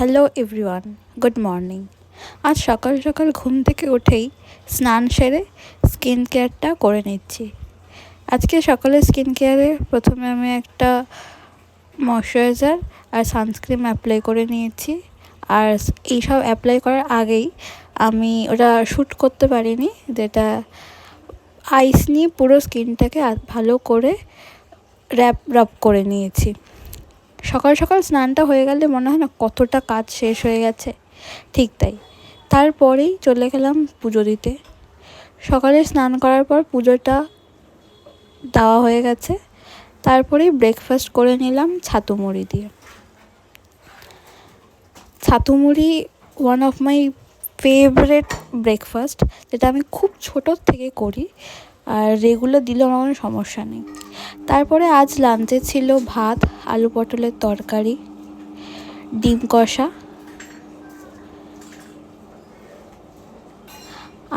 Hello everyone, good morning. আজ সকাল সকাল ঘুম থেকে উঠেই স্নান সেরে স্কিন কেয়ারটা করে নিচ্ছি। আজকে সকালে স্কিন কেয়ারে প্রথমে আমি একটা ময়শ্চারাইজার আর সানস্ক্রিন অ্যাপ্লাই করে নিয়েছি। আর এইসব অ্যাপ্লাই করার আগেই আমি ওটা শ্যুট করতে পারিনি, যেটা আইস নিয়ে পুরো স্কিনটাকে ভালো করে রাব করে নিয়েছি। সকাল সকাল স্নানটা হয়ে গেলে মনে হয় না কতটা কাজ শেষ হয়ে গেছে, ঠিক তাই। তারপরেই চলে গেলাম পুজো দিতে। সকালে স্নান করার পর পুজোটা দেওয়া হয়ে গেছে, তারপরেই ব্রেকফাস্ট করে নিলাম ছাতু মুড়ি দিয়ে। ছাতু মুড়ি one of my favourite breakfast, যেটা আমি খুব ছোটোর থেকে করি, আর রেগুলার দিলেও আমার কোনো সমস্যা নেই। তারপরে আজ লাঞ্চে ছিল ভাত, আলু পটলের তরকারি, ডিম কষা,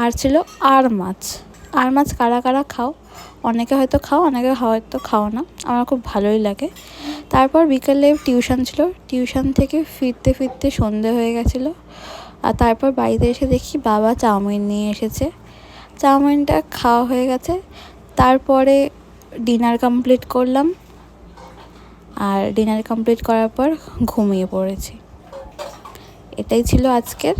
আর ছিল আর মাছ। কারা কারা খাও? অনেকে হয়তো খাও, অনেকে হয়তো খাও না। আমার খুব ভালোই লাগে। তারপর বিকেলে টিউশন ছিল, টিউশন থেকে ফিরতে ফিরতে সন্ধে হয়ে গেছিলো। আর তারপর বাড়িতে এসে দেখি বাবা চাউমিন নিয়ে এসেছে। চাউমিনটা খাওয়া হয়ে গেছে। তারপরে ডিনার কমপ্লিট করলাম, আর ডিনার কমপ্লিট করার পর ঘুমিয়ে পড়েছি। এটাই ছিল আজকের